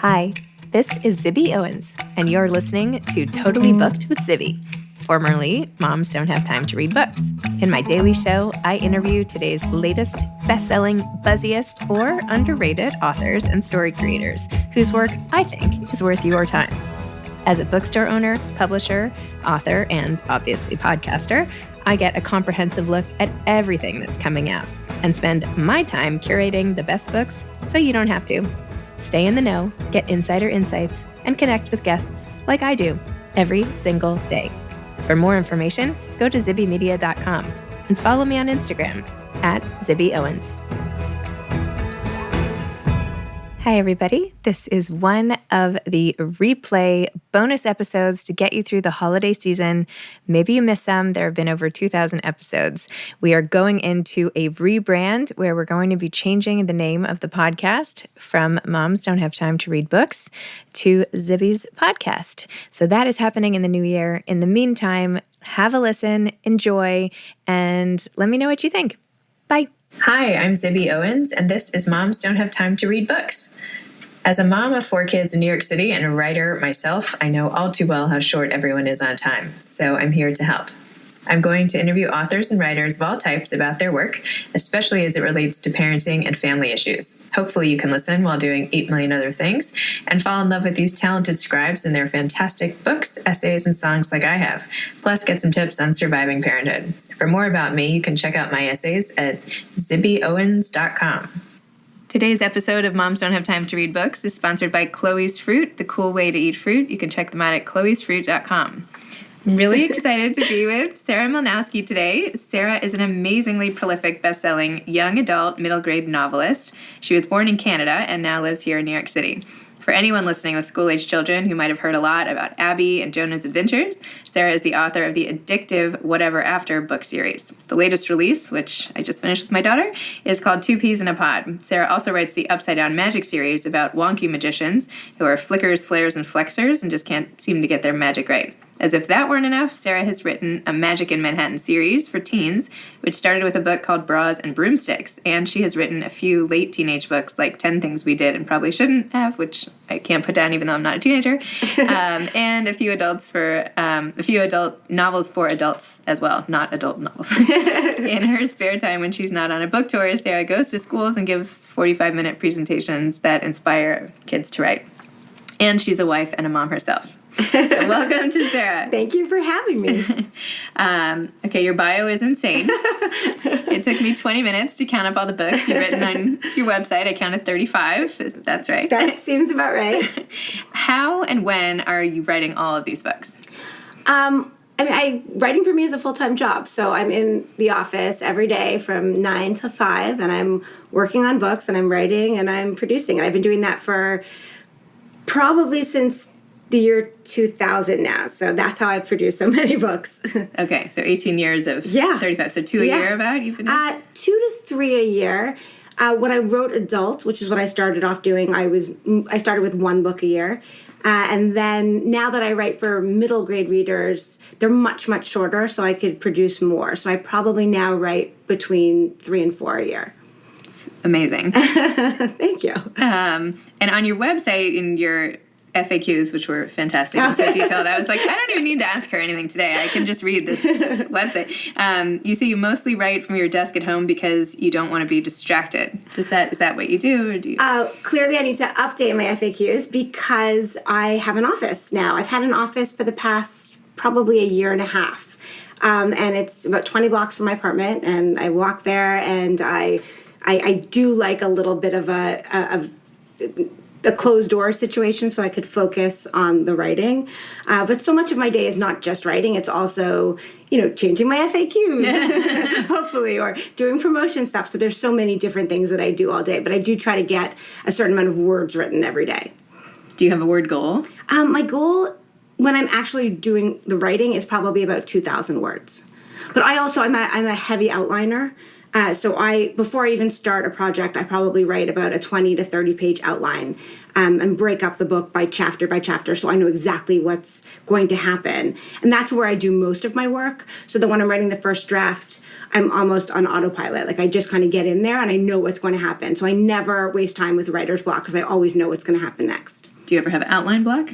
Hi, this is Zibby Owens, and you're listening to Totally Booked with Zibby, formerly Moms Don't Have Time to Read Books. In my daily show, I interview today's latest best-selling, buzziest, or underrated authors and story creators whose work I think is worth your time. As a bookstore owner, publisher, author, and obviously podcaster, I get a comprehensive look at everything that's coming out and spend my time curating the best books so you don't have to. Stay in the know, get insider insights, and connect with guests like I do every single day. For more information, go to zibbymedia.com and follow me on Instagram at Zibby Owens. Hi, everybody. This is one of the replay bonus episodes to get you through the holiday season. Maybe you missed some. There have been over 2,000 episodes. We are going into a rebrand where we're going to be changing the name of the podcast from Moms Don't Have Time to Read Books to Zibby's Podcast. So that is happening in the new year. In the meantime, have a listen, enjoy, and let me know what you think. Bye. Hi, I'm Zibby Owens, and this is Moms Don't Have Time to Read Books. As a mom of 4 kids in New York City and a writer myself, I know all too well how short everyone is on time, so I'm here to help. I'm going to interview authors and writers of all types about their work, especially as it relates to parenting and family issues. Hopefully you can listen while doing 8 million other things and fall in love with these talented scribes and their fantastic books, essays, and songs like I have, plus get some tips on surviving parenthood. For more about me, you can check out my essays at zibbyowens.com. Today's episode of Moms Don't Have Time to Read Books is sponsored by Chloe's Fruit, the cool way to eat fruit. You can check them out at chloesfruit.com. I'm really excited to be with Sarah Mlynowski today. Sarah is an amazingly prolific, best-selling young adult middle grade novelist. She was born in Canada and now lives here in New York City. For anyone listening with school-age children who might have heard a lot about Abby and Jonah's adventures, Sarah is the author of the addictive Whatever After book series. The latest release, which I just finished with my daughter, is called 2 Peas in a Pod. Sarah also writes the Upside Down Magic series about wonky magicians who are flickers, flares, and flexers and just can't seem to get their magic right. As if that weren't enough, Sarah has written a Magic in Manhattan series for teens, which started with a book called Bras and Broomsticks, and she has written a few late teenage books like 10 Things We Did and Probably Shouldn't Have, which I can't put down even though I'm not a teenager, and a few adult novels for adults as well, not adult novels. In her spare time when she's not on a book tour, Sarah goes to schools and gives 45-minute presentations that inspire kids to write. And she's a wife and a mom herself. So welcome to Sarah. Thank you for having me. Okay, your bio is insane. It took me 20 minutes to count up all the books you've written on your website. I counted 35. That's right. That seems about right. How and when are you writing all of these books? Writing for me is a full-time job. So I'm in the office every day from 9 to 5, and I'm working on books, and I'm writing, and I'm producing. And I've been doing that for probably since the year 2000 now. So that's how I produce so many books. Okay, so 18 years of 35. So 2 a year about you've been doing? 2 to 3 a year. When I wrote adult, which is what I started off doing, I started with 1 book a year. And then now that I write for middle grade readers, they're much, much shorter, so I could produce more. So I probably now write between 3 and 4 a year. Amazing. Thank you. And on your website, in your FAQs, which were fantastic and so detailed, I was like, I don't even need to ask her anything today. I can just read this website. You say you mostly write from your desk at home because you don't want to be distracted. Is that what you do? Or do you? Clearly, I need to update my FAQs because I have an office now. I've had an office for the past probably a year and a half. And it's about 20 blocks from my apartment, and I walk there, and I do like a little bit of a closed door situation so I could focus on the writing. But so much of my day is not just writing. It's also, changing my FAQs, hopefully, or doing promotion stuff. So there's so many different things that I do all day. But I do try to get a certain amount of words written every day. Do you have a word goal? My goal when I'm actually doing the writing is probably about 2,000 words. But I'm a heavy outliner. So before I even start a project, I probably write about a 20 to 30 page outline and break up the book by chapter so I know exactly what's going to happen. And that's where I do most of my work. So that when I'm writing the first draft, I'm almost on autopilot. Like I just kind of get in there and I know what's going to happen. So I never waste time with writer's block because I always know what's going to happen next. Do you ever have an outline block?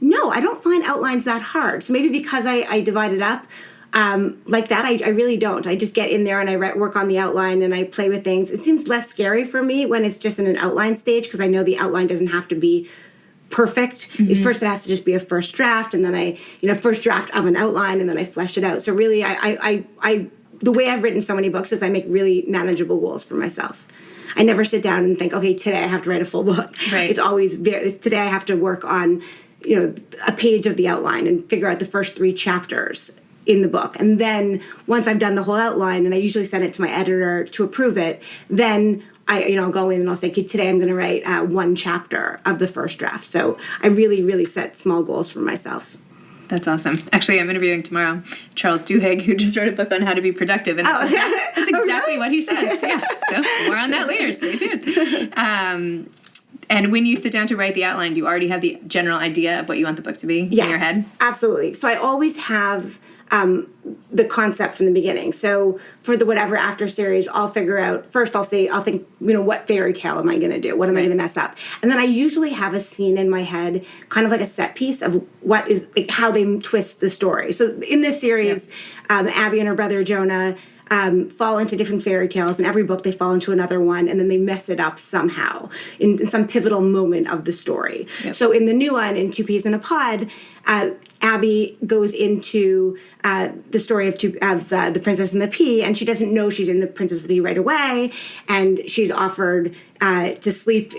No, I don't find outlines that hard. So maybe because I divide it up like that, I really don't. I just get in there and I work on the outline and I play with things. It seems less scary for me when it's just in an outline stage because I know the outline doesn't have to be perfect. First, it has to just be a first draft, and then first draft of an outline, and then I flesh it out. So really, I the way I've written so many books is I make really manageable goals for myself. I never sit down and think, okay, today I have to write a full book. Right. It's always today I have to work on a page of the outline and figure out the first 3 chapters in the book. And then once I've done the whole outline, and I usually send it to my editor to approve it, then I'll go in and I'll say, okay, today I'm going to write 1 chapter of the first draft. So I really, really set small goals for myself. That's awesome. Actually, I'm interviewing tomorrow Charles Duhigg, who just wrote a book on how to be productive. And that's exactly what he says. Yeah. So more on that later. Stay tuned. And when you sit down to write the outline, do you already have the general idea of what you want the book to be in your head? Absolutely. So I always have the concept from the beginning. So for the whatever after series, I'll figure out, first I'll think, what fairy tale am I going to do? What am I going to mess up? And then I usually have a scene in my head, kind of like a set piece of what is, how they twist the story. So in this series, Abby and her brother Jonah fall into different fairy tales. In every book, they fall into another one, and then they mess it up somehow in some pivotal moment of the story. Yep. So in the new one, in Two Peas in a Pod, Abby goes into the story of the Princess and the Pea, and she doesn't know she's in the Princess and the Pea right away, and she's offered to sleep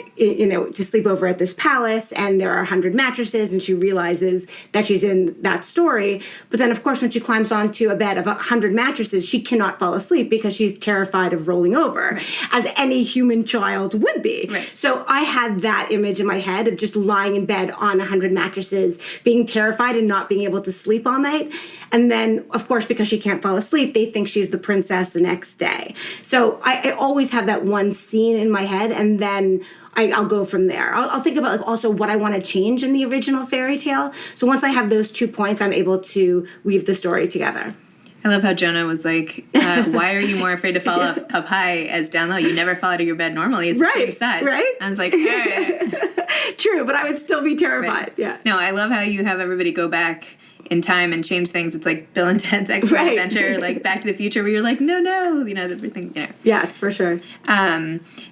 over at this palace, and there are 100 mattresses, and she realizes that she's in that story. But then, of course, when she climbs onto a bed of 100 mattresses, she cannot fall asleep because she's terrified of rolling over, as any human child would be. Right. So I had that image in my head of just lying in bed on 100 mattresses, being terrified and not being able to sleep all night. And then, of course, because she can't fall asleep, they think she's the princess the next day. So I always have that one scene in my head, and then I'll go from there. I'll think about also what I want to change in the original fairy tale. So once I have those 2 points, I'm able to weave the story together. I love how Jonah was like, why are you more afraid to fall up high as down low? You never fall out of your bed normally. It's the same size. Right. I was like, True, but I would still be terrified. Right. Yeah. No, I love how you have everybody go back in time and change things. It's like Bill and Ted's Excellent Adventure, like Back to the Future, where you're like, no, everything, Yes, for sure.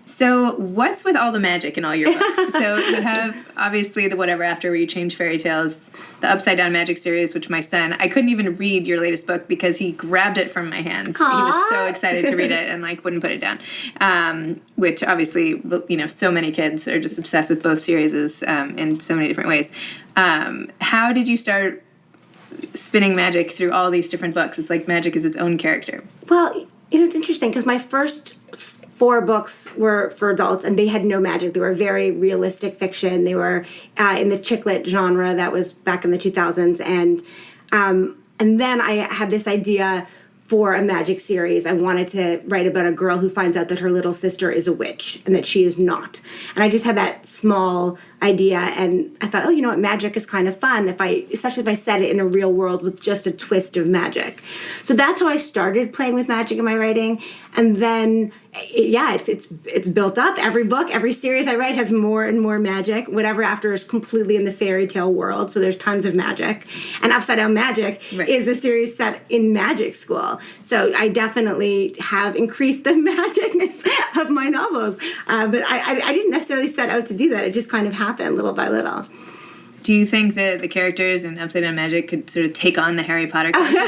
So what's with all the magic in all your books? So you have, obviously, the Whatever After, where you change fairy tales, the Upside Down Magic series, which my son, I couldn't even read your latest book because he grabbed it from my hands. Aww. He was so excited to read it and wouldn't put it down. Which obviously, so many kids are just obsessed with both series in so many different ways. How did you start spinning magic through all these different books? It's like magic is its own character. Well, it's interesting because my first 4 books were for adults, and they had no magic. They were very realistic fiction. They were in the chick lit genre. That was back in the 2000s, and then I had this idea for a magic series. I wanted to write about a girl who finds out that her little sister is a witch and that she is not. And I just had that small idea, and I thought, magic is kind of fun especially if I set it in a real world with just a twist of magic. So that's how I started playing with magic in my writing, and then it's built up. Every book, every series I write has more and more magic. Whatever After is completely in the fairy tale world, so there's tons of magic. And Upside Down Magic is a series set in magic school. So I definitely have increased the magicness of my novels. But I didn't necessarily set out to do that. It just kind of happened little by little. Do you think that the characters in Upside Down Magic could sort of take on the Harry Potter characters?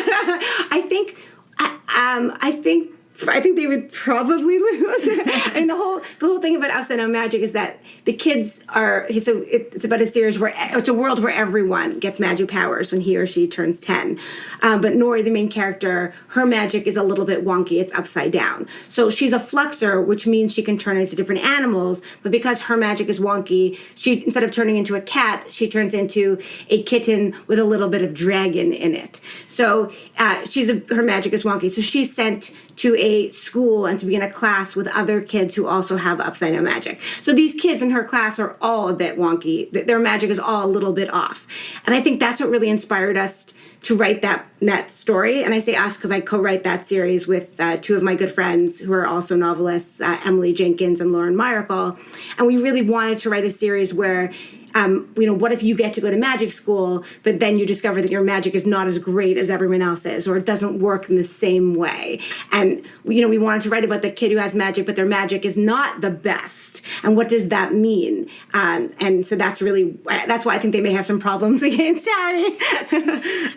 I think they would probably lose. And the whole thing about Upside Down Magic is that the kids are, so it's about a series where it's a world where everyone gets magic powers when he or she turns 10. But Nori, the main character, her magic is a little bit wonky. It's upside down. So she's a fluxer, which means she can turn into different animals. But because her magic is wonky, she, instead of turning into a cat, she turns into a kitten with a little bit of dragon in it. So her magic is wonky. So she's sent to a a school and to be in a class with other kids who also have upside down magic. So these kids in her class are all a bit wonky. Their magic is all a little bit off. And I think that's what really inspired us to write that story. And I say us because I co-write that series with two of my good friends who are also novelists, Emily Jenkins and Lauren Myracle. And we really wanted to write a series where what if you get to go to magic school, but then you discover that your magic is not as great as everyone else's, or it doesn't work in the same way. And, we wanted to write about the kid who has magic, but their magic is not the best. And what does that mean? And so that's why I think they may have some problems against Harry.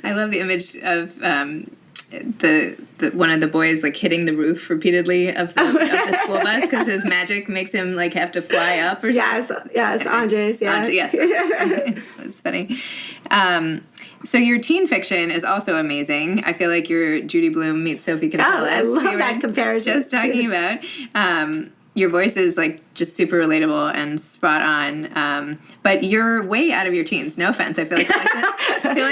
I love the image of the one of the boys like hitting the roof repeatedly of the school bus because his magic makes him like have to fly up or something. Yes, Andres, yeah. Yes. That's funny. So your teen fiction is also amazing. I feel like you're Judy Blume meets Sophie Kinsella. Oh, I love that comparison. Just talking about. Your voice is like just super relatable and spot on. But you're way out of your teens. No offense. I feel like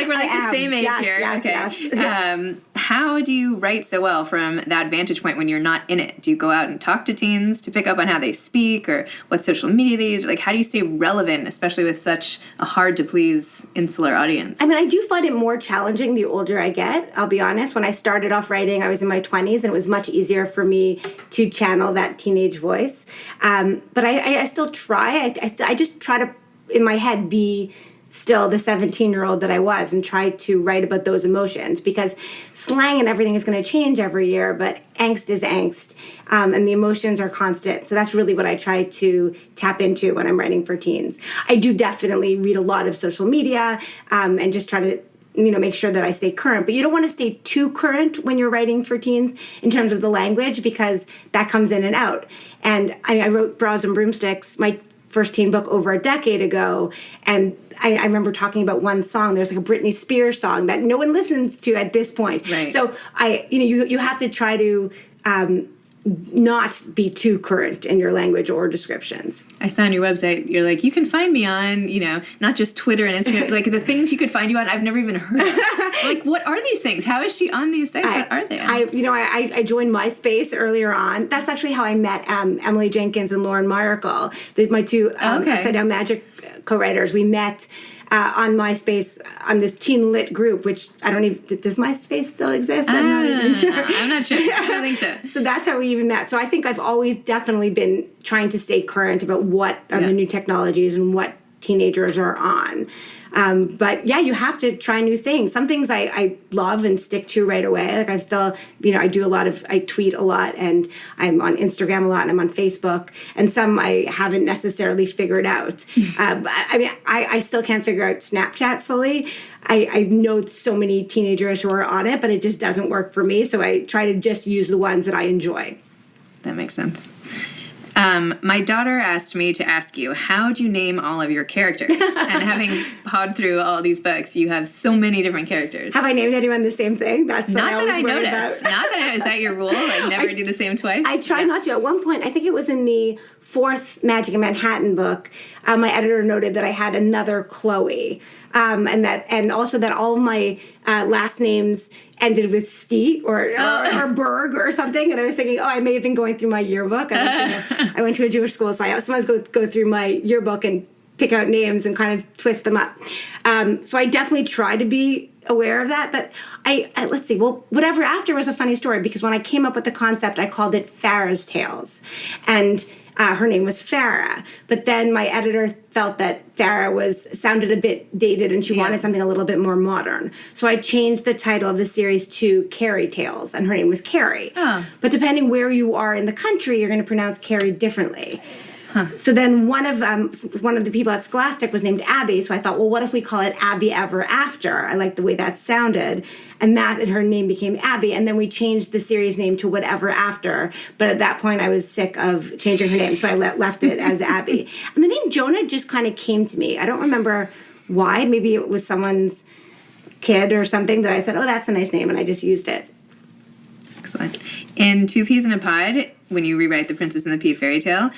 we're like the same age here. Yes, okay. Yes. How do you write so well from that vantage point when you're not in it? Do you go out and talk to teens to pick up on how they speak or what social media they use? Or like, how do you stay relevant, especially with such a hard to please insular audience? I mean, I do find it more challenging the older I get. I'll be honest. When I started off writing, I was in my 20s, and it was much easier for me to channel that teenage voice. But I still try. I just try to, in my head, be still the 17-year-old that I was and try to write about those emotions, because slang and everything is going to change every year, but angst is angst, and the emotions are constant. So that's really what I try to tap into when I'm writing for teens. I do definitely read a lot of social media and just try to make sure that I stay current. But you don't want to stay too current when you're writing for teens in terms of the language, because that comes in and out. And I wrote Bras and Broomsticks, my first teen book, over a decade ago, and I remember talking about one song. There's like a Britney Spears song that no one listens to at this point. Right. So you have to try to not be too current in your language or descriptions. I saw on your website, you're like, you can find me on, not just Twitter and Instagram, like the things you could find you on, I've never even heard of. Like, what are these things? How is she on these things? What are they? I joined MySpace earlier on. That's actually how I met Emily Jenkins and Lauren Myracle, my two Upside Down Magic co-writers. We met on MySpace on this teen lit group, which I don't even, does MySpace still exist? I'm not even sure. I'm not sure. I don't think so. So that's how we even met. So I think I've always definitely been trying to stay current about what are the new technologies and what teenagers are on. But yeah, you have to try new things. Some things I love and stick to right away. Like I'm still, I tweet a lot, and I'm on Instagram a lot, and I'm on Facebook. And some I haven't necessarily figured out. I still can't figure out Snapchat fully. I know so many teenagers who are on it, but it just doesn't work for me. So I try to just use the ones that I enjoy. That makes sense. My daughter asked me to ask you, how do you name all of your characters? And having pawed through all these books, you have so many different characters. Have I named anyone the same thing? That's not what I always that I worry noticed. about. Not that I, is that your rule? Like never do the same twice? I try not to. At one point, I think it was in the fourth Magic in Manhattan book, my editor noted that I had another Chloe. And also that all of my last names ended with ski or Berg or something. And I was thinking, I may have been going through my yearbook. I went to a Jewish school, so I sometimes go through my yearbook and pick out names and kind of twist them up. So I definitely try to be aware of that. But let's see. Well, Whatever After was a funny story, because when I came up with the concept, I called it Farrah's Tales. And her name was Farrah, but then my editor felt that Farrah sounded a bit dated, and she wanted something a little bit more modern. So I changed the title of the series to Carrie Tales, and her name was Carrie. Oh. But depending where you are in the country, you're going to pronounce Carrie differently. Huh. So then one of the people at Scholastic was named Abby. So I thought, well, what if we call it Abby Ever After? I liked the way that sounded, and her name became Abby. And then we changed the series name to Whatever After. But at that point, I was sick of changing her name, so I left it as Abby. And the name Jonah just kind of came to me. I don't remember why. Maybe it was someone's kid or something that I said, oh, that's a nice name, and I just used it. Excellent. In Two Peas in a Pod, when you rewrite The Princess and the Pea fairy tale,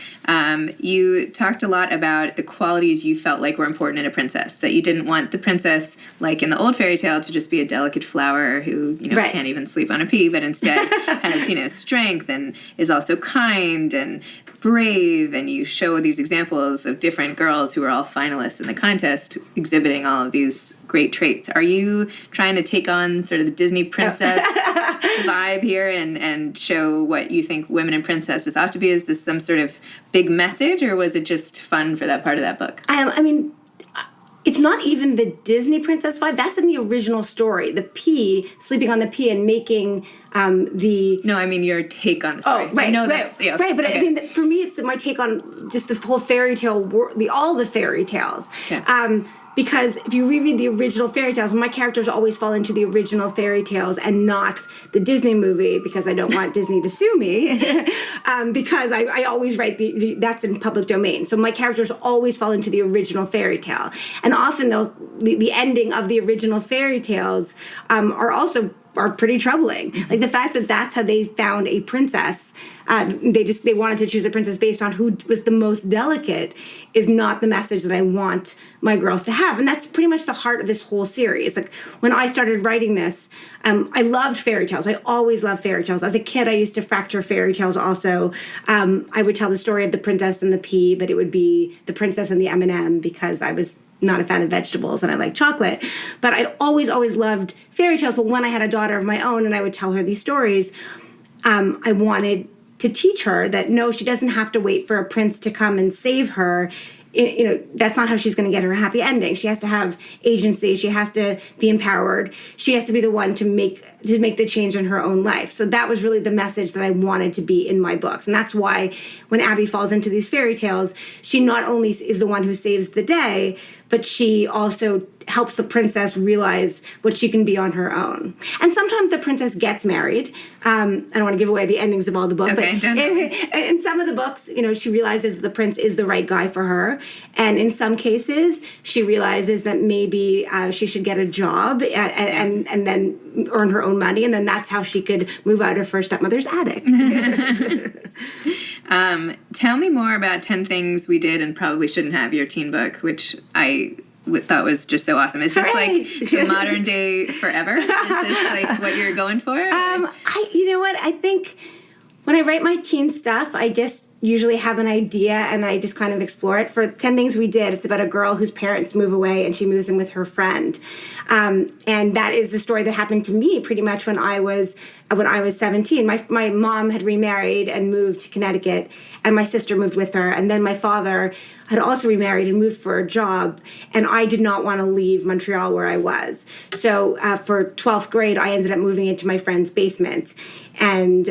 you talked a lot about the qualities you felt like were important in a princess, that you didn't want the princess, like in the old fairy tale, to just be a delicate flower who, Right. can't even sleep on a pea, but instead has, strength and is also kind and brave, and you show these examples of different girls who are all finalists in the contest exhibiting all of these great traits. Are you trying to take on sort of the Disney princess vibe here and show what you think women and princesses ought to be? Is this some sort of big message, or was it just fun for that part of that book? It's not even the Disney princess vibe. That's in the original story. The pea, sleeping on the pea and making the... No, I mean your take on the story. Oh, right, I know right, that's... Yeah, right, but okay. I think that for me, it's my take on just the whole fairy tale, all the fairy tales. Okay. Because if you reread the original fairy tales, my characters always fall into the original fairy tales and not the Disney movie, because I don't want Disney to sue me, because I always write that's in public domain. So my characters always fall into the original fairy tale. And often the ending of the original fairy tales are pretty troubling. Like the fact that that's how they found a princess. They wanted to choose a princess based on who was the most delicate is not the message that I want my girls to have. And that's pretty much the heart of this whole series. Like when I started writing this, I loved fairy tales. I always loved fairy tales. As a kid, I used to fracture fairy tales also. I would tell the story of the princess and the pea, but it would be the princess and the M&M, because I was not a fan of vegetables and I like chocolate. But I always loved fairy tales. But when I had a daughter of my own and I would tell her these stories, I wanted to teach her that no, she doesn't have to wait for a prince to come and save her. That's not how she's going to get her a happy ending. She has to have agency. She has to be empowered. She has to be the one to make the change in her own life. So that was really the message that I wanted to be in my books. And that's why when Abby falls into these fairy tales, she not only is the one who saves the day, but she also helps the princess realize what she can be on her own. And sometimes the princess gets married. I don't want to give away the endings of all the books, okay, but in some of the books, she realizes the prince is the right guy for her. And in some cases, she realizes that maybe she should get a job and then earn her own money. And then that's how she could move out of her stepmother's attic. Tell me more about 10 Things We Did and Probably Shouldn't Have, your teen book, which I thought was just so awesome. Is this like the modern day Forever? Is this like what you're going for? You know what? I think when I write my teen stuff, I just usually have an idea and I just kind of explore it. For 10 Things We Did, it's about a girl whose parents move away and she moves in with her friend. And that is the story that happened to me pretty much when I was 17. My mom had remarried and moved to Connecticut, and my sister moved with her. And then my father had also remarried and moved for a job, and I did not want to leave Montreal where I was. So for 12th grade, I ended up moving into my friend's basement. And,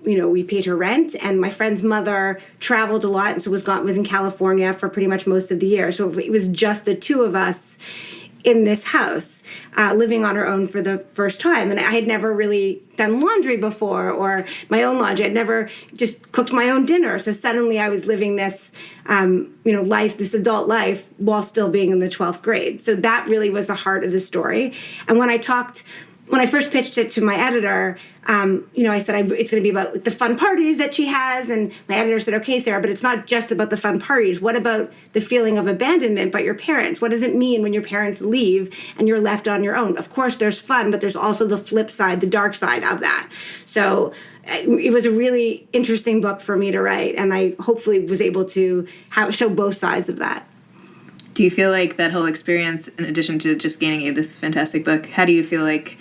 we paid her rent, and my friend's mother traveled a lot, and so was in California for pretty much most of the year. So it was just the two of us in this house, living on her own for the first time. And I had never really done laundry before, or my own laundry. I'd never just cooked my own dinner. So suddenly I was living this, life, this adult life, while still being in the 12th grade. So that really was the heart of the story. And when I first pitched it to my editor, I said, it's going to be about the fun parties that she has. And my editor said, okay, Sarah, but it's not just about the fun parties. What about the feeling of abandonment by your parents? What does it mean when your parents leave and you're left on your own? Of course, there's fun, but there's also the flip side, the dark side of that. So it was a really interesting book for me to write. And I hopefully was able to show both sides of that. Do you feel like that whole experience, in addition to just gaining this fantastic book, how do you feel like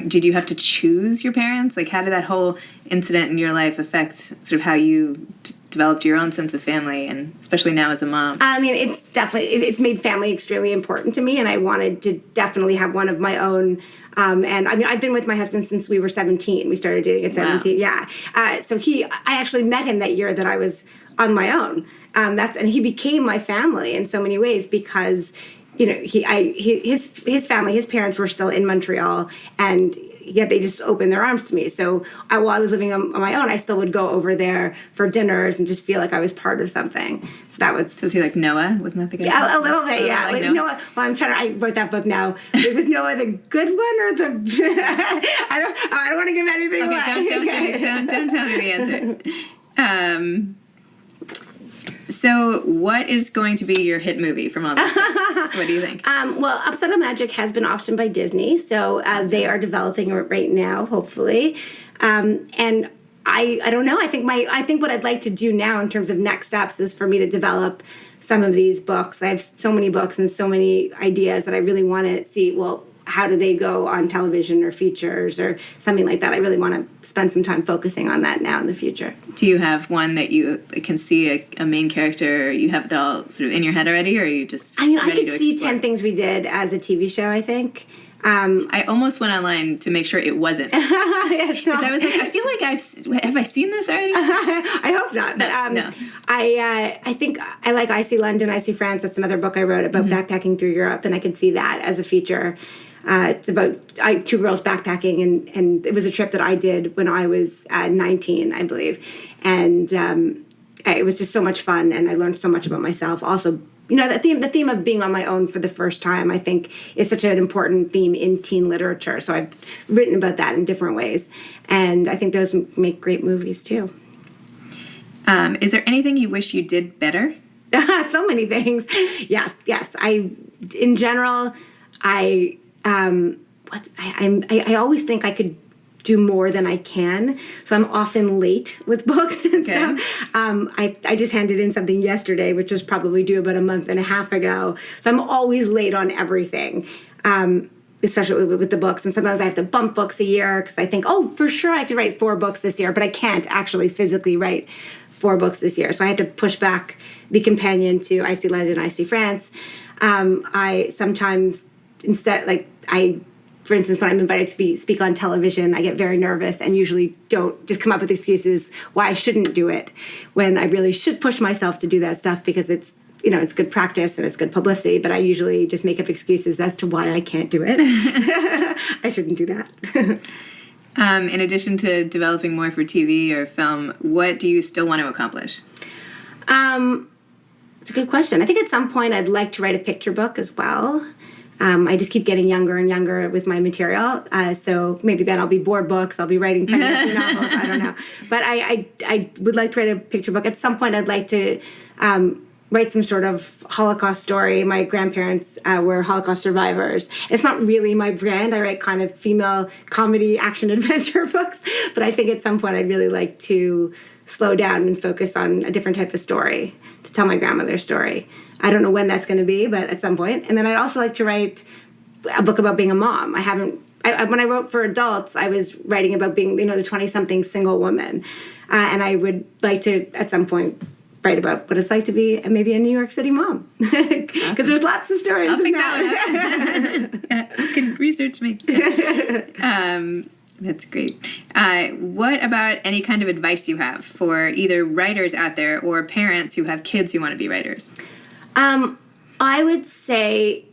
did you have to choose your parents? Like, how did that whole incident in your life affect sort of how you developed your own sense of family, and especially now as a mom? It's made family extremely important to me, and I wanted to definitely have one of my own. I've been with my husband since we were 17. We started dating at 17. Wow. Yeah. I actually met him that year that I was on my own. And he became my family in so many ways because his family, his parents were still in Montreal, and yet they just opened their arms to me. So while I was living on my own, I still would go over there for dinners and just feel like I was part of something. So that was... So is he like Noah? Wasn't that the guy? Yeah, a little bit, yeah. Like Noah. Well, I wrote that book now. It was Noah the good one or the... I don't want to give anything away. Don't tell me the answer. So what is going to be your hit movie from all this? What do you think? Well, Upside Down Magic has been optioned by Disney, so they are developing it right now, hopefully. And I don't know. I think what I'd like to do now in terms of next steps is for me to develop some of these books. I have so many books and so many ideas that I really want to see, well, how do they go on television or features or something like that? I really want to spend some time focusing on that now in the future. Do you have one that you can see a main character, you have it all sort of in your head already, or are you just I could see 10 Things We Did as a TV show, I think. I almost went online to make sure it wasn't. Because I was like, I feel like have I seen this already? I hope not. But no. I think I like I See London, I See France. That's another book I wrote about backpacking through Europe, and I could see that as a feature. It's about two girls backpacking, and it was a trip that I did when I was 19, I believe. And it was just so much fun, and I learned so much about myself. Also, the theme of being on my own for the first time, I think, is such an important theme in teen literature. So I've written about that in different ways. And I think those make great movies, too. Is there anything you wish you did better? So many things. Yes. In general, I always think I could do more than I can, so I'm often late with books and stuff. I just handed in something yesterday, which was probably due about a month and a half ago, so I'm always late on everything, especially with the books. And sometimes I have to bump books a year because I think, for sure I could write 4 books this year, but I can't actually physically write 4 books this year, so I had to push back the companion to I See London, I See France. I sometimes for instance, when I'm invited to speak on television, I get very nervous and usually don't just come up with excuses why I shouldn't do it, when I really should push myself to do that stuff because it's good practice and it's good publicity, but I usually just make up excuses as to why I can't do it. I shouldn't do that. In addition to developing more for TV or film, what do you still want to accomplish? It's a good question. I think at some point I'd like to write a picture book as well. I just keep getting younger and younger with my material. So maybe then I'll be bored books. I'll be writing pregnancy novels. I don't know. But I would like to write a picture book. At some point I'd like to write some sort of Holocaust story. My grandparents were Holocaust survivors. It's not really my brand. I write kind of female comedy, action, adventure books. But I think at some point I'd really like to slow down and focus on a different type of story, to tell my grandmother's story. I don't know when that's going to be, but at some point. And then I'd also like to write a book about being a mom. When I wrote for adults, I was writing about being, the 20-something single woman. And I would like to, at some point, write about what it's like to be maybe a New York City mom. Because there's lots of stories. I'll pick that one up. You can research me. That's great. What about any kind of advice you have for either writers out there or parents who have kids who want to be writers? I would say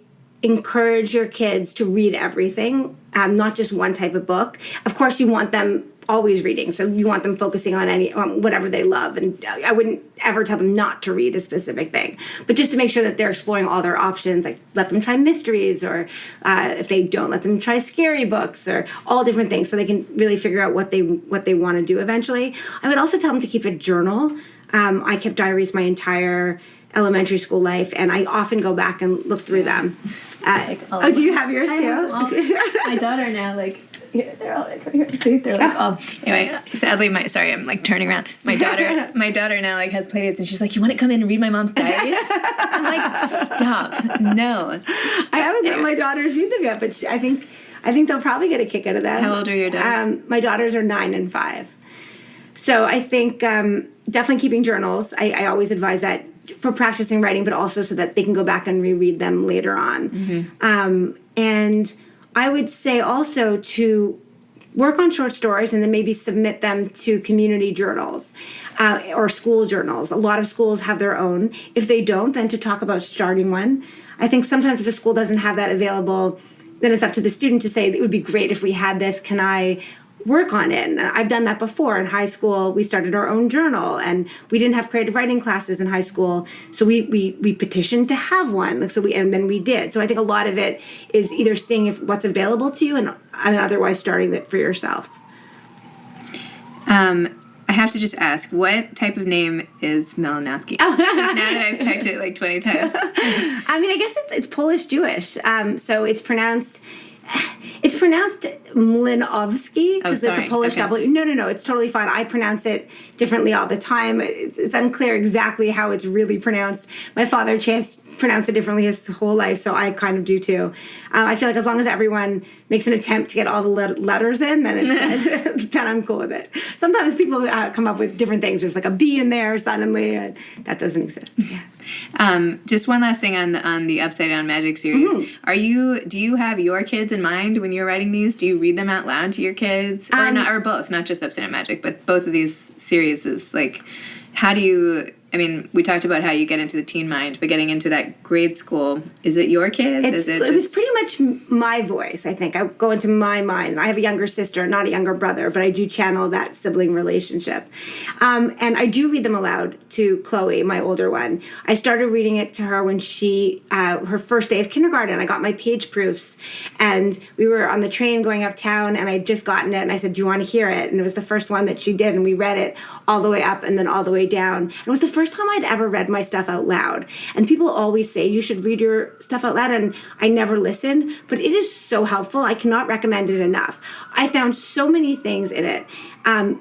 encourage your kids to read everything, not just one type of book. Of course, you want them always reading, so you want them focusing on whatever they love. And I wouldn't ever tell them not to read a specific thing, but just to make sure that they're exploring all their options. Like let them try mysteries, or if they don't, let them try scary books, or all different things, so they can really figure out what they want to do eventually. I would also tell them to keep a journal. I kept diaries my entire elementary school life, and I often go back and look through them. Do you have yours too? My daughter now, they're all here. See, they're anyway. Sadly, I'm turning around. My daughter now has playdates, and she's like, "You want to come in and read my mom's diaries?" I'm like, "Stop, no." I haven't let my daughters read them yet, but I think they'll probably get a kick out of them. How old are your daughters? My daughters are 9 and 5. So I think definitely keeping journals. I always advise that for practicing writing, but also so that they can go back and reread them later on. Mm-hmm. And I would say also to work on short stories and then maybe submit them to community journals or school journals. A lot of schools have their own. If they don't, then to talk about starting one. I think sometimes if a school doesn't have that available, then it's up to the student to say, it would be great if we had this. Can I work on it? And I've done that before. In high school, we started our own journal, and we didn't have creative writing classes in high school, so we petitioned to have one. And then we did. So I think a lot of it is either seeing what's available to you and otherwise starting it for yourself. I have to just ask, what type of name is Mlynowski? Oh. Now that I've typed it like 20 times. I mean, I guess it's Polish-Jewish. So it's pronounced Mlynowski because it's a Polish W. No. It's totally fine. I pronounce it differently all the time. It's unclear exactly how it's really pronounced. My father pronounced it differently his whole life, so I kind of do too. I feel like as long as everyone makes an attempt to get all the letters in, then then I'm cool with it. Sometimes people come up with different things. There's like a B in there suddenly, and that doesn't exist. Yeah. Just one last thing on the Upside Down Magic series. Mm-hmm. Do you have your kids in mind when you're writing these? Do you read them out loud to your kids, or both? Not just Upside Down Magic, but both of these series. Is like, how do you? I mean, we talked about how you get into the teen mind, but getting into that grade school, is it your kids? It was pretty much my voice, I think. I go into my mind. I have a younger sister, not a younger brother, but I do channel that sibling relationship. And I do read them aloud to Chloe, my older one. I started reading it to her when her first day of kindergarten. I got my page proofs, and we were on the train going uptown, and I'd just gotten it, and I said, do you want to hear it? And it was the first one that she did, and we read it all the way up and then all the way down. It was the first time I'd ever read my stuff out loud. And people always say you should read your stuff out loud, and I never listened, but it is so helpful. I cannot recommend it enough. I found so many things in it,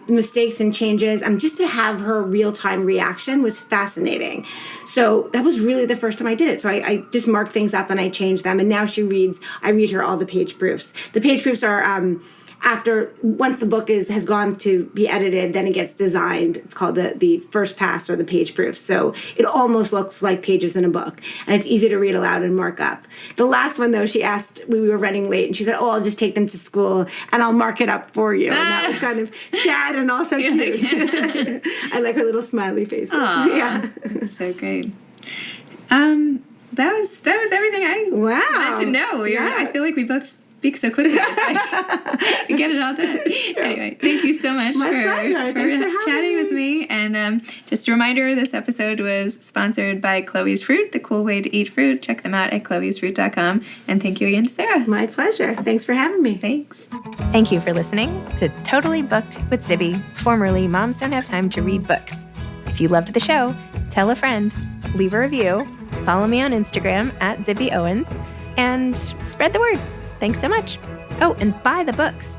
mistakes and changes, and just to have her real-time reaction was fascinating. So that was really the first time I did it. So I just marked things up and I changed them, and now I read her all the page proofs. The page proofs are once the book has gone to be edited, then it gets designed. It's called the first pass or the page proof. So it almost looks like pages in a book, and it's easy to read aloud and mark up. The last one, though, she asked, we were running late, and she said, I'll just take them to school and I'll mark it up for you. And that was kind of sad and also cute. I like her little smiley faces. Yeah. So great. That was everything I wanted to know. I feel like we both speak so quickly. It's like, you get it all done. Anyway, thank you so much for chatting with me. And just a reminder, this episode was sponsored by Chloe's Fruit, the cool way to eat fruit. Check them out at chloesfruit.com. And thank you again to Sarah. My pleasure. Thanks for having me. Thanks. Thank you for listening to Totally Booked with Zibby, formerly Moms Don't Have Time to Read Books. If you loved the show, tell a friend, leave a review, follow me on Instagram at Zibby Owens, and spread the word. Thanks so much. Oh, and buy the books.